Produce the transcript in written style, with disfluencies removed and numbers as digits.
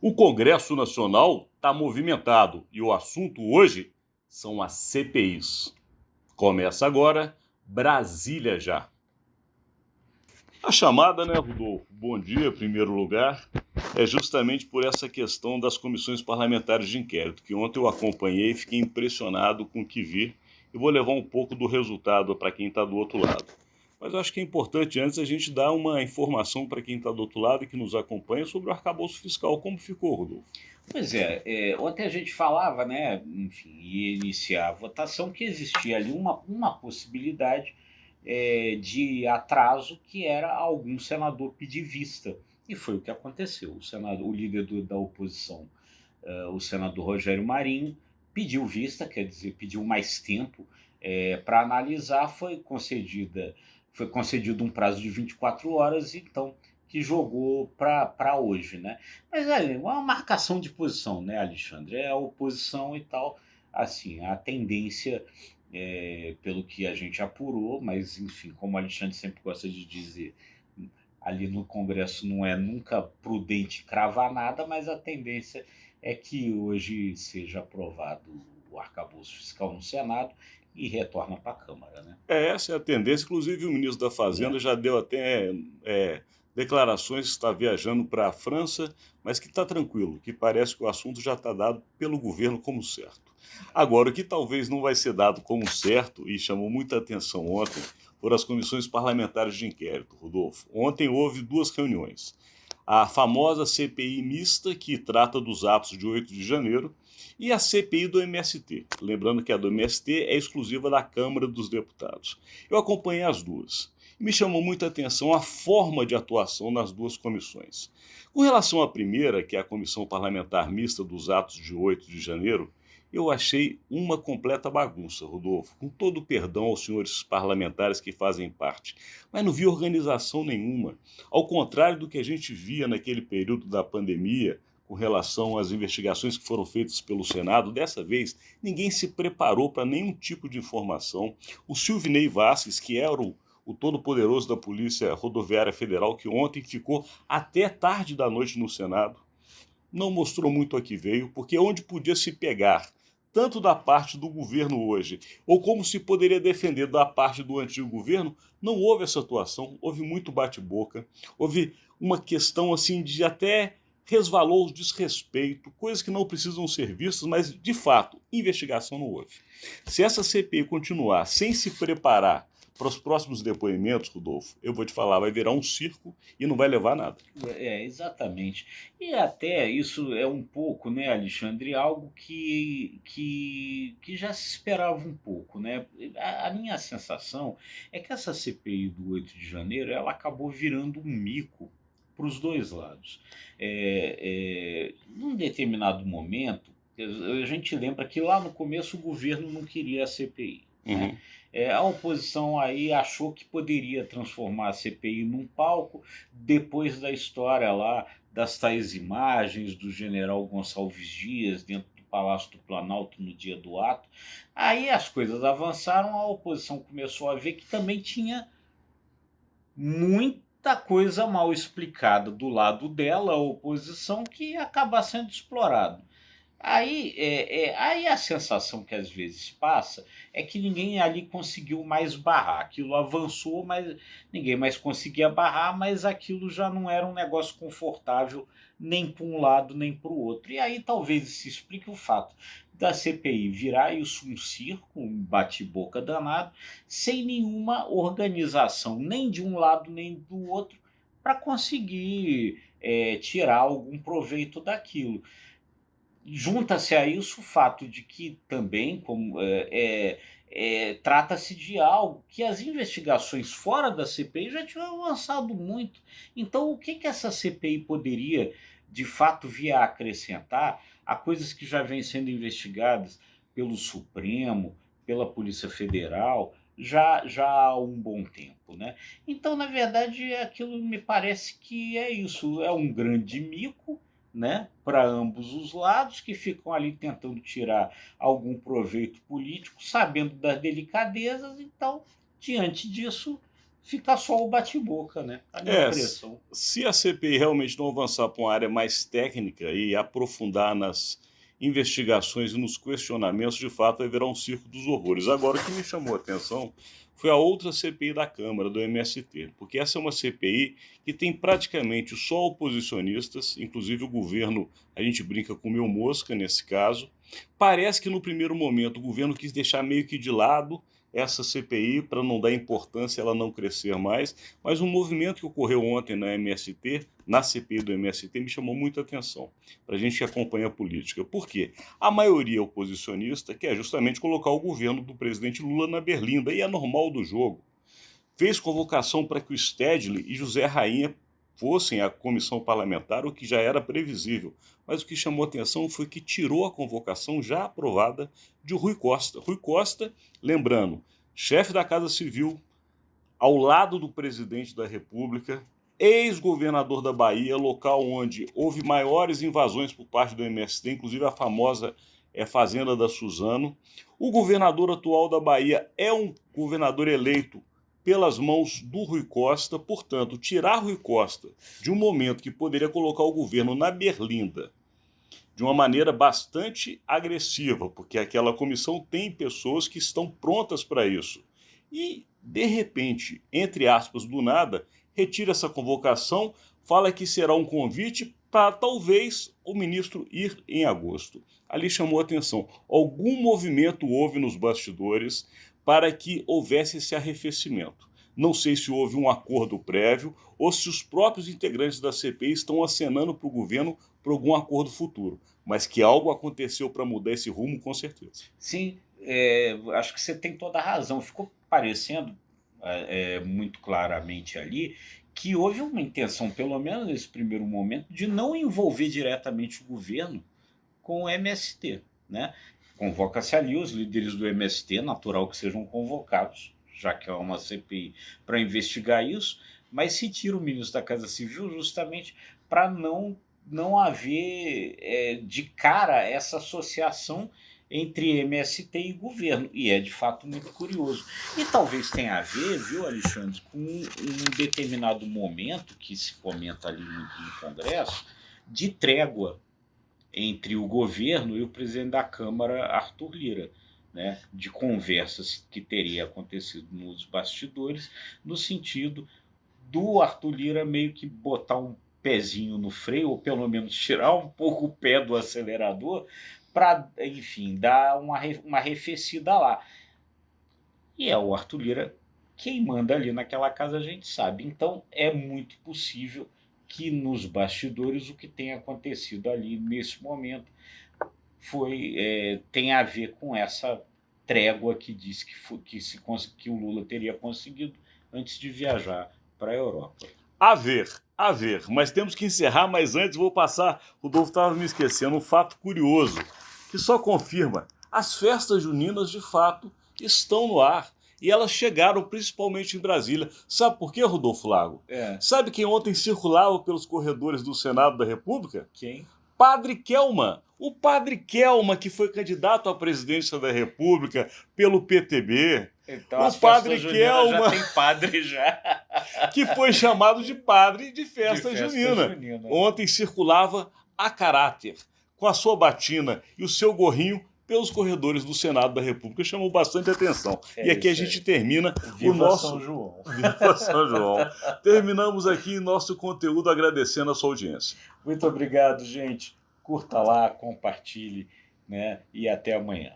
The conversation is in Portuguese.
O Congresso Nacional está movimentado e o assunto hoje são as CPIs. Começa agora, Brasília já. A chamada, né, Rodolfo? Bom dia, em primeiro lugar, é justamente por essa questão das comissões parlamentares de inquérito, que ontem eu acompanhei e fiquei impressionado com o que vi, e vou levar um pouco do resultado para quem está do outro lado. Mas eu acho que é importante antes a gente dar uma informação para quem está do outro lado e que nos acompanha sobre o arcabouço fiscal. Como ficou, Rodolfo? Pois é, ontem a gente falava, né, enfim, ia iniciar a votação, que existia ali uma possibilidade de atraso, que era algum senador pedir vista. E foi o que aconteceu. O líder da oposição, o senador Rogério Marinho, pediu vista, quer dizer, pediu mais tempo para analisar, foi concedido um prazo de 24 horas, então que jogou para hoje, né? Mas é uma marcação de posição, né, Alexandre? É a oposição e tal. Assim, a tendência, pelo que a gente apurou, mas enfim, como o Alexandre sempre gosta de dizer, ali no Congresso não é nunca prudente cravar nada, mas a tendência é que hoje seja aprovado o arcabouço fiscal no Senado e retorna para a Câmara, né? Essa é a tendência. Inclusive, o ministro da É. Fazenda já deu até declarações que está viajando para a França, mas que está tranquilo, que parece que o assunto já está dado pelo governo como certo. Agora, o que talvez não vai ser dado como certo, e chamou muita atenção ontem, foram as comissões parlamentares de inquérito, Rodolfo. Ontem houve duas reuniões. A famosa CPI mista, que trata dos atos de 8 de janeiro, e a CPI do MST. Lembrando que a do MST é exclusiva da Câmara dos Deputados. Eu acompanhei as duas e me chamou muita atenção a forma de atuação nas duas comissões. Com relação à primeira, que é a Comissão Parlamentar Mista dos Atos de 8 de janeiro, eu achei uma completa bagunça, Rodolfo, com todo o perdão aos senhores parlamentares que fazem parte. Mas não vi organização nenhuma. Ao contrário do que a gente via naquele período da pandemia, com relação às investigações que foram feitas pelo Senado, dessa vez ninguém se preparou para nenhum tipo de informação. O Silvinei Vasquez, que era o todo-poderoso da Polícia Rodoviária Federal, que ontem ficou até tarde da noite no Senado, não mostrou muito a que veio, porque onde podia se pegar, tanto da parte do governo hoje, ou como se poderia defender da parte do antigo governo, não houve essa atuação, houve muito bate-boca, houve uma questão assim de até resvalou o desrespeito, coisas que não precisam ser vistas, mas de fato, investigação não houve. Se essa CPI continuar sem se preparar para os próximos depoimentos, Rodolfo, eu vou te falar, vai virar um circo e não vai levar a nada. Exatamente. E até isso é um pouco, né, Alexandre, algo que já se esperava um pouco, né? A minha sensação é que essa CPI do 8 de janeiro, ela acabou virando um mico para os dois lados. Num determinado momento, a gente lembra que lá no começo o governo não queria a CPI, né? Uhum. A oposição aí achou que poderia transformar a CPI num palco, depois da história lá das tais imagens do general Gonçalves Dias dentro do Palácio do Planalto no dia do ato. Aí as coisas avançaram, a oposição começou a ver que também tinha muita coisa mal explicada do lado dela, a oposição, que ia acabar sendo explorado. Aí a sensação que às vezes passa é que ninguém ali conseguiu mais barrar. Aquilo avançou, mas ninguém mais conseguia barrar, mas aquilo já não era um negócio confortável nem para um lado nem para o outro. E aí talvez se explique o fato da CPI virar isso um circo, um bate-boca danado, sem nenhuma organização, nem de um lado nem do outro, para conseguir tirar algum proveito daquilo. Junta-se a isso o fato de que também, trata-se de algo que as investigações fora da CPI já tinham avançado muito. Então, o que essa CPI poderia, de fato, vir a acrescentar a coisas que já vêm sendo investigadas pelo Supremo, pela Polícia Federal, já há um bom tempo, né? Então, na verdade, aquilo me parece que é isso, é um grande mico, né, para ambos os lados, que ficam ali tentando tirar algum proveito político, sabendo das delicadezas. Então, diante disso, fica só o bate-boca, né? A minha É, impressão. se a CPI realmente não avançar para uma área mais técnica e aprofundar nas investigações e nos questionamentos, de fato haverá um circo dos horrores. Agora, o que me chamou a atenção foi a outra CPI da Câmara, do MST, porque essa é uma CPI que tem praticamente só oposicionistas, inclusive o governo, a gente brinca com mil mosca nesse caso. Parece que no primeiro momento o governo quis deixar meio que de lado essa CPI para não dar importância, ela não crescer mais, mas um movimento que ocorreu ontem na MST, na CPI do MST, me chamou muita atenção, para a gente que acompanha a política. Por quê? A maioria oposicionista quer justamente colocar o governo do presidente Lula na berlinda, e é normal do jogo. Fez convocação para que o Stedley e José Rainha fossem à comissão parlamentar, o que já era previsível. Mas o que chamou atenção foi que tirou a convocação já aprovada de Rui Costa. Rui Costa, lembrando, chefe da Casa Civil, ao lado do presidente da República, ex-governador da Bahia, local onde houve maiores invasões por parte do MST, inclusive a famosa Fazenda da Suzano. O governador atual da Bahia é um governador eleito pelas mãos do Rui Costa, portanto, tirar Rui Costa de um momento que poderia colocar o governo na berlinda de uma maneira bastante agressiva, porque aquela comissão tem pessoas que estão prontas para isso. E, de repente, entre aspas, do nada, retira essa convocação, fala que será um convite para talvez o ministro ir em agosto. Ali chamou a atenção. Algum movimento houve nos bastidores para que houvesse esse arrefecimento. Não sei se houve um acordo prévio ou se os próprios integrantes da CPI estão acenando para o governo por algum acordo futuro. Mas que algo aconteceu para mudar esse rumo, com certeza. Sim, acho que você tem toda a razão. Ficou parecendo muito claramente ali que houve uma intenção, pelo menos nesse primeiro momento, de não envolver diretamente o governo com o MST, né? Convoca-se ali os líderes do MST, natural que sejam convocados, já que é uma CPI para investigar isso, mas se tira o ministro da Casa Civil justamente para não haver de cara essa associação entre MST e governo, e é de fato muito curioso. E talvez tenha a ver, viu, Alexandre, com um determinado momento que se comenta ali muito no Congresso, de trégua entre o governo e o presidente da Câmara, Arthur Lira, né, de conversas que teria acontecido nos bastidores, no sentido do Arthur Lira meio que botar um pezinho no freio, ou pelo menos tirar um pouco o pé do acelerador, para, enfim, dar uma arrefecida lá. E é o Arthur Lira quem manda ali naquela casa, a gente sabe. Então é muito possível que nos bastidores o que tenha acontecido ali nesse momento tem a ver com essa trégua que diz que o Lula teria conseguido antes de viajar para a Europa. A ver, mas temos que encerrar, mas antes vou passar, Rodolfo estava me esquecendo, um fato curioso, que só confirma, as festas juninas de fato estão no ar. E elas chegaram principalmente em Brasília. Sabe por quê, Rodolfo Lago? Sabe quem ontem circulava pelos corredores do Senado da República? Quem? Padre Kelman. O Padre Kelman, que foi candidato à presidência da República pelo PTB. Então, o Padre Kelman já tem padre já. Que foi chamado de padre de festa junina. Ontem circulava a caráter, com a sua batina e o seu gorrinho pelos corredores do Senado da República. Chamou bastante atenção. E aqui a gente termina Viva o nosso... São João. Viva São João. Terminamos aqui nosso conteúdo agradecendo a sua audiência. Muito obrigado, gente. Curta lá, compartilhe, né? E até amanhã.